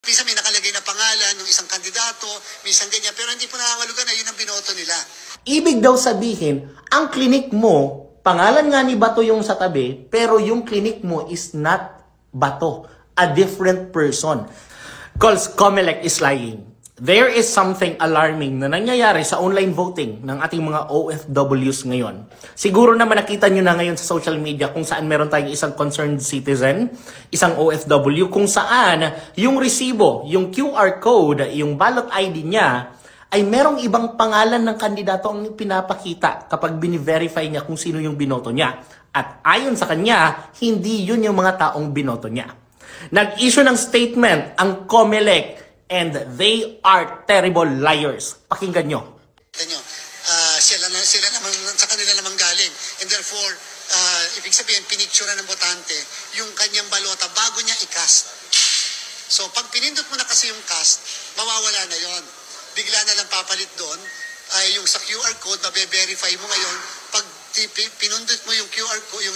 Minsan may nakalagay na pangalan ng isang kandidato, minsan ganyan, pero hindi po nangangahulugan na yun ang binoto nila. Ibig daw sabihin, ang klinik mo, pangalan nga ni Bato yung sa tabi, pero yung klinik mo is not Bato, a different person. Calls Comelec is lying. There is something alarming na nangyayari sa online voting ng ating mga OFWs ngayon. Siguro naman nakita nyo na ngayon sa social media kung saan meron tayong isang concerned citizen, isang OFW, kung saan yung resibo, yung QR code, yung ballot ID niya, ay merong ibang pangalan ng kandidato ang pinapakita kapag bini-verify niya kung sino yung binoto niya. At ayon sa kanya, hindi yun yung mga taong binoto niya. Nag-issue ng statement ang Comelec, and they are terrible liars. Pakinggan nyo. Sila naman, sa kanila naman galing. And therefore, ibig sabihin, pinicture ng botante yung kanyang balota bago niya i-cast. So, pag pinindot mo na kasi yung cast, mawawala na yon. Bigla na lang papalit doon, yung sa QR code, mabe-verify mo ngayon. Pag pinundot mo yung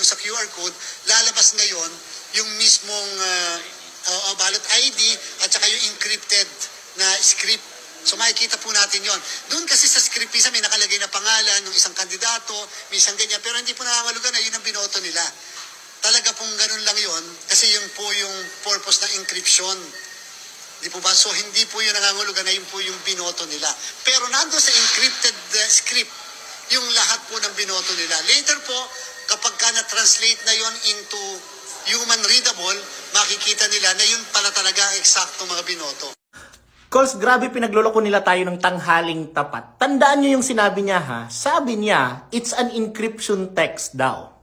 sa QR code, lalabas ngayon yung mismong ballot ID at saka yung encrypted na script. So makikita po natin yon. Doon kasi sa script, minsan may nakalagay na pangalan ng isang kandidato, minsan ganyan, pero hindi po nangangahulugan na yun ang binoto nila. Talaga pong ganun lang yon kasi yun po yung purpose ng encryption. Di po ba? So hindi po yun nangangahulugan na yun po yung binoto nila. Pero nando sa encrypted script, yung lahat po ng binoto nila. Later po, kapag ka na-translate na yon into human readable, makikita nila na yun pala talaga ang eksakto mga binoto. Calls, grabe pinagloloko nila tayo ng tanghaling tapat. Tandaan nyo yung sinabi niya ha. Sabi niya, it's an encryption text daw.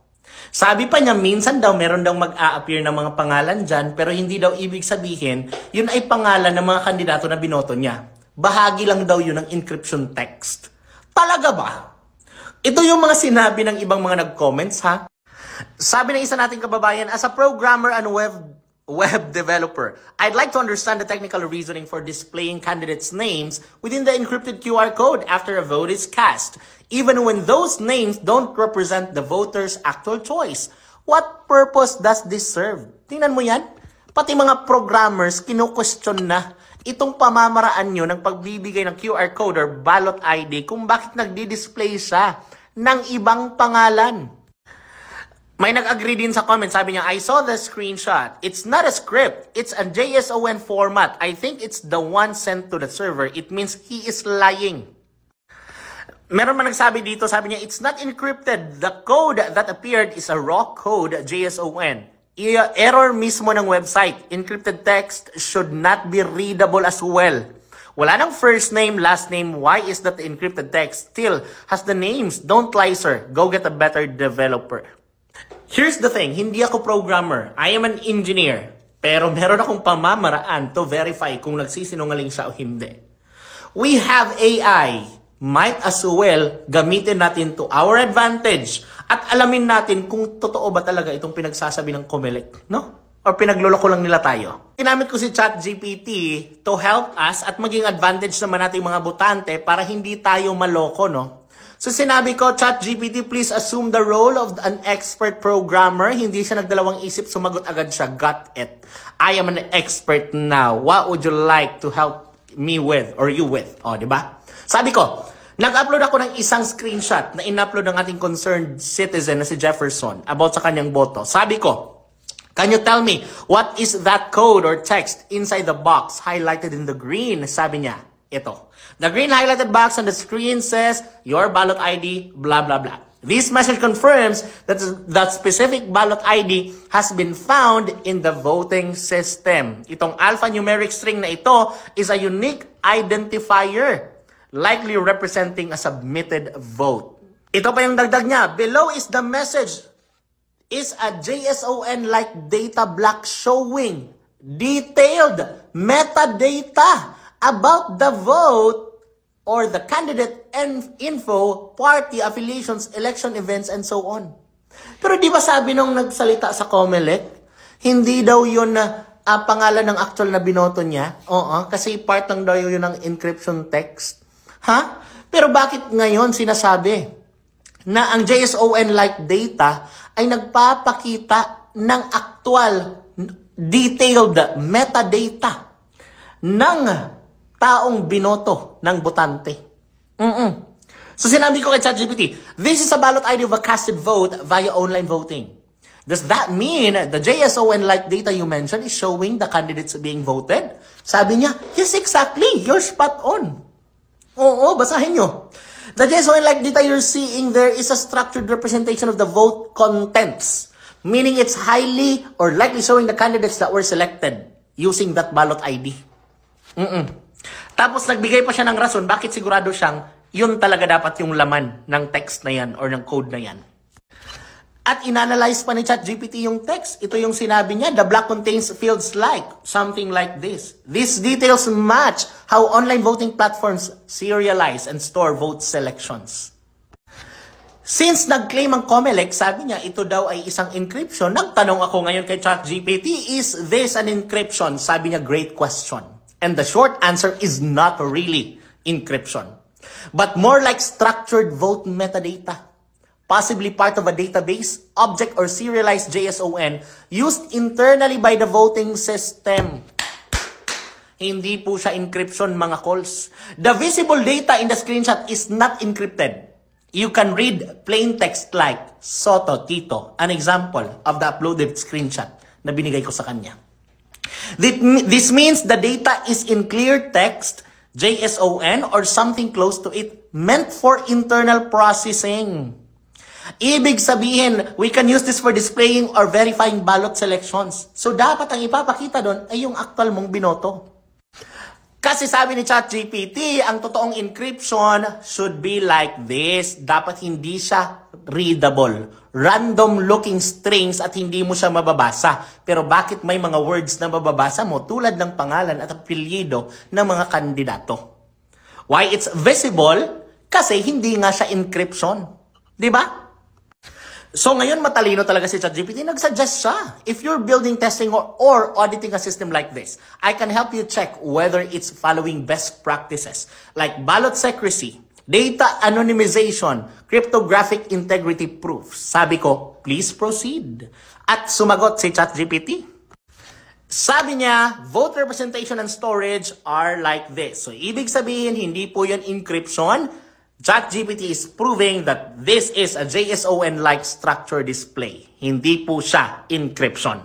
Sabi pa niya, minsan daw meron daw mag-a-appear ng mga pangalan dyan, pero hindi daw ibig sabihin, yun ay pangalan ng mga kandidato na binoto niya. Bahagi lang daw yun ng encryption text. Talaga ba? Ito yung mga sinabi ng ibang mga nag-comments ha. Sabi ng isa nating kababayan, as a programmer and web developer, I'd like to understand the technical reasoning for displaying candidates' names within the encrypted QR code after a vote is cast, even when those names don't represent the voter's actual choice. What purpose does this serve? Tingnan mo yan. Pati mga programmers, kinu-question na itong pamamaraan nyo ng pagbibigay ng QR code or ballot ID kung bakit nagdi-display siya ng ibang pangalan. May nag-agree din sa comment, sabi niya, I saw the screenshot. It's not a script. It's a JSON format. I think it's the one sent to the server. It means he is lying. Meron man nagsabi dito, sabi niya, it's not encrypted. The code that appeared is a raw code, JSON. Error mismo ng website. Encrypted text should not be readable as well. Wala nang first name, last name. Why is that the encrypted text still has the names? Don't lie, sir. Go get a better developer. Here's the thing, hindi ako programmer. I am an engineer. Pero meron akong pamamaraan to verify kung nagsisinungaling siya o hindi. We have AI. Might as well gamitin natin to our advantage at alamin natin kung totoo ba talaga itong pinagsasabi ng Comelec, no? Or pinagloloko lang nila tayo. Ginamit ko si ChatGPT to help us at maging advantage naman natin mga botante para hindi tayo maloko, no? So sinabi ko, ChatGPT, please assume the role of an expert programmer. Hindi siya nagdalawang isip, sumagot agad siya. Got it. I am an expert now. What would you like to help me with or you with? O, di ba? Sabi ko, nag-upload ako ng isang screenshot na in-upload ng ating concerned citizen na si Jefferson about sa kanyang boto. Sabi ko, can you tell me what is that code or text inside the box highlighted in the green? Sabi niya, ito. The green highlighted box on the screen says, your ballot ID, blah, blah, blah. This message confirms that the specific ballot ID has been found in the voting system. Itong alphanumeric string na ito is a unique identifier, likely representing a submitted vote. Ito pa yung dagdag niya. Below is the message. Is a JSON-like data block showing detailed metadata about the vote or the candidate info, party affiliations, election events, and so on. Pero di ba sabi nung nagsalita sa Comelec, hindi daw yun na pangalan ng actual na binoto niya? Oo, kasi part lang daw yun ng encryption text. Ha? Pero bakit ngayon sinasabi na ang JSON-like data ay nagpapakita ng actual detailed metadata ng taong binoto ng botante. So sinabi ko kay ChatGPT, this is a ballot ID of a casted vote via online voting. Does that mean the JSON-like data you mentioned is showing the candidates being voted? Sabi niya, yes, exactly. You're spot on. Oo, basahin nyo. The JSON-like data you're seeing there is a structured representation of the vote contents, meaning it's highly or likely showing the candidates that were selected using that ballot ID. Tapos nagbigay pa siya ng rason bakit sigurado siyang yun talaga dapat yung laman ng text na yan or ng code na yan. At inanalyze pa ni ChatGPT yung text. Ito yung sinabi niya, the block contains fields like, something like this. These details match how online voting platforms serialize and store vote selections. Since nag-claim ang COMELEC, sabi niya, ito daw ay isang encryption. Nagtanong ako ngayon kay ChatGPT, is this an encryption? Sabi niya, great question. And the short answer is not really encryption, but more like structured vote metadata. Possibly part of a database, object, or serialized JSON used internally by the voting system. Hindi po siya encryption, mga calls. The visible data in the screenshot is not encrypted. You can read plain text like Soto Tito, an example of the uploaded screenshot na binigay ko sa kanya. This means the data is in clear text, JSON, or something close to it, meant for internal processing. Ibig sabihin, we can use this for displaying or verifying ballot selections. So, dapat ang ipapakita doon ay yung actual mong binoto. Kasi sabi ni ChatGPT, ang totoong encryption should be like this. Dapat hindi siya readable. Random looking strings at hindi mo siya mababasa. Pero bakit may mga words na mababasa mo tulad ng pangalan at apelyido ng mga kandidato? Why it's visible? Kasi hindi nga siya encryption. Diba? So ngayon matalino talaga si ChatGPT, nagsuggest siya. If you're building, testing, or auditing a system like this, I can help you check whether it's following best practices like ballot secrecy, data anonymization, cryptographic integrity proofs. Sabi ko, please proceed. At sumagot si ChatGPT. Sabi niya, vote representation and storage are like this. So ibig sabihin, hindi po yun encryption. ChatGPT is proving that this is a JSON-like structure display. Hindi po siya encryption.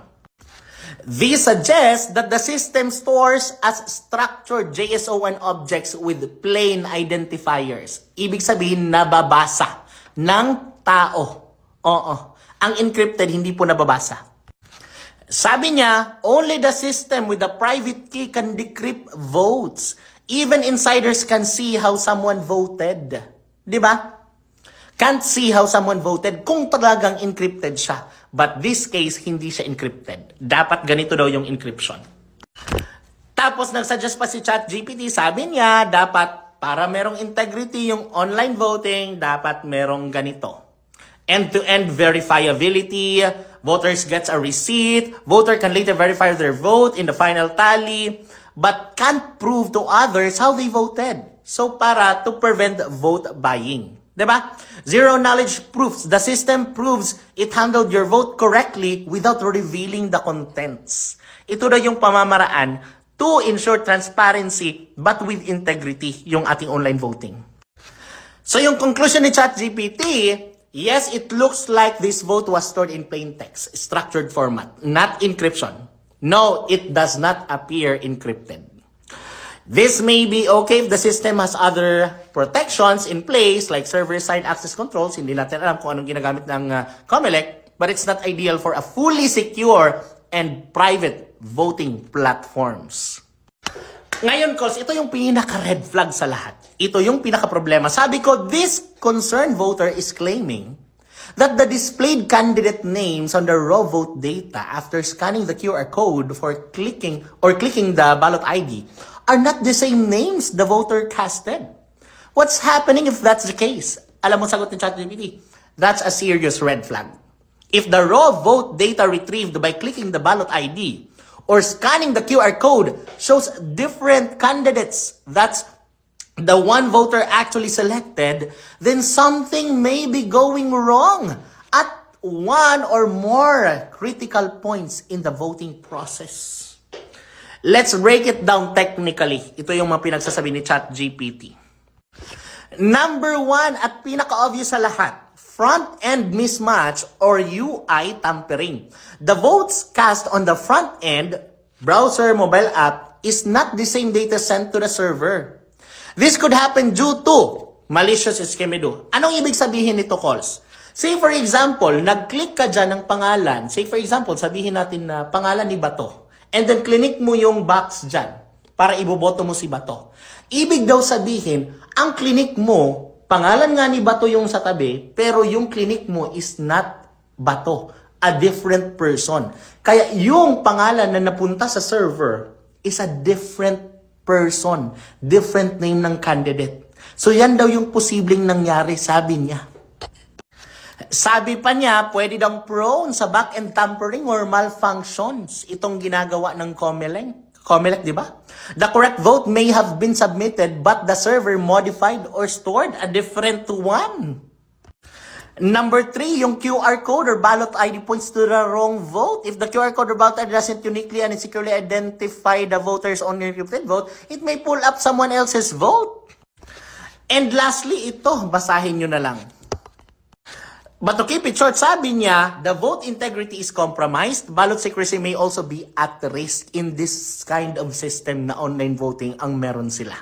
This suggests that the system stores as structured JSON objects with plain identifiers. Ibig sabihin, nababasa ng tao. Oo. Ang encrypted, hindi po nababasa. Sabi niya, only the system with the private key can decrypt votes. Even insiders can see how someone voted. Diba? Can't see how someone voted kung talagang encrypted siya. But this case, hindi siya encrypted. Dapat ganito daw yung encryption. Tapos nagsuggest pa si ChatGPT, sabi niya, dapat para merong integrity yung online voting, dapat merong ganito. End-to-end verifiability, voters gets a receipt, voter can later verify their vote in the final tally, but can't prove to others how they voted. So, para to prevent vote buying. Diba? Zero knowledge proofs. The system proves it handled your vote correctly without revealing the contents. Ito na yung pamamaraan to ensure transparency but with integrity yung ating online voting. So, yung conclusion ni ChatGPT, yes, it looks like this vote was stored in plain text, structured format, not encryption. No, it does not appear encrypted. This may be okay if the system has other protections in place like server-side access controls. Hindi natin alam kung anong ginagamit ng COMELEC, but it's not ideal for a fully secure and private voting platforms. Ngayon, Kos, ito yung pinaka-red flag sa lahat. Ito yung pinaka-problema. Sabi ko, this concerned voter is claiming that the displayed candidate names on the raw vote data after scanning the QR code for clicking the ballot ID are not the same names the voter casted. What's happening if that's the case? Alam mo sagot ni ChatGPT, that's a serious red flag. If the raw vote data retrieved by clicking the ballot ID or scanning the QR code shows different candidates, that's the one voter actually selected, then something may be going wrong at one or more critical points in the voting process. Let's break it down technically. Ito yung mga pinagsasabi ni ChatGPT. Number 1 at pinaka-obvious sa lahat, front-end mismatch or UI tampering. The votes cast on the front-end, browser, mobile app, is not the same data sent to the server. This could happen due to malicious schemedo. Anong ibig sabihin nito, calls? Say for example, nag-click ka dyan ng pangalan. Say for example, sabihin natin na pangalan ni Bato. And then clinic mo yung box dyan para iboboto mo si Bato. Ibig daw sabihin, ang clinic mo, pangalan nga ni Bato yung sa tabi, pero yung clinic mo is not Bato. A different person. Kaya yung pangalan na napunta sa server is a different person. Different name ng candidate. So yan daw yung posibleng nangyari, sabi niya. Sabi pa niya, pwede daw prone sa back-end tampering or malfunctions itong ginagawa ng Comelec, di ba? The correct vote may have been submitted but the server modified or stored a different one. Number 3, yung QR code or ballot ID points to the wrong vote. If the QR code or ballot ID doesn't uniquely and securely identify the voter's only encrypted vote, it may pull up someone else's vote. And lastly, ito, basahin nyo na lang. But to keep it short, sabi niya, the vote integrity is compromised. Ballot secrecy may also be at risk in this kind of system na online voting ang meron sila.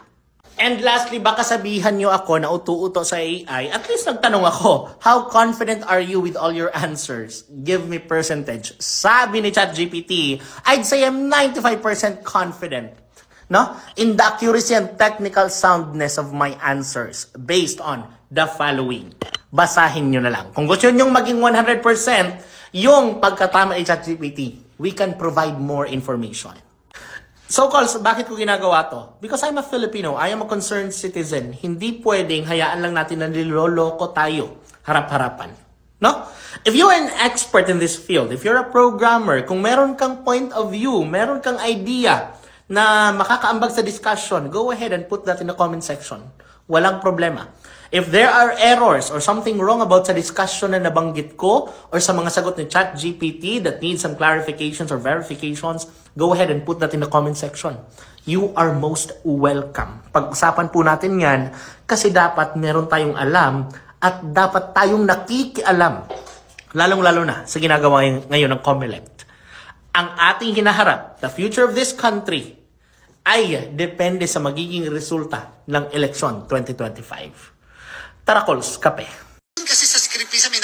And lastly, baka sabihan niyo ako na utu-uto sa AI. At least nagtanong ako, how confident are you with all your answers? Give me percentage. Sabi ni ChatGPT, I'd say I'm 95% confident, no? In the accuracy and technical soundness of my answers based on the following. Basahin nyo na lang. Kung gusto nyo maging 100% yung pagkatama ni ChatGPT, we can provide more information. So, calls, bakit ko ginagawa to? Because I'm a Filipino, I am a concerned citizen. Hindi pwedeng hayaan lang natin na niloloko tayo harap-harapan. No? If you're an expert in this field, if you're a programmer, kung meron kang point of view, meron kang idea na makakaambag sa discussion, go ahead and put that in the comment section. Walang problema. If there are errors or something wrong about sa discussion na nabanggit ko or sa mga sagot ni ChatGPT that needs some clarifications or verifications, go ahead and put that in the comment section. You are most welcome. Pag-usapan po natin yan kasi dapat meron tayong alam at dapat tayong nakikialam. Lalong-lalo na sa ginagawa ngayon ng Comelec. Ang ating hinaharap, the future of this country, ay depende sa magiging resulta ng eleksyon 2025. Tara, calls, kape. Kasi sa script, may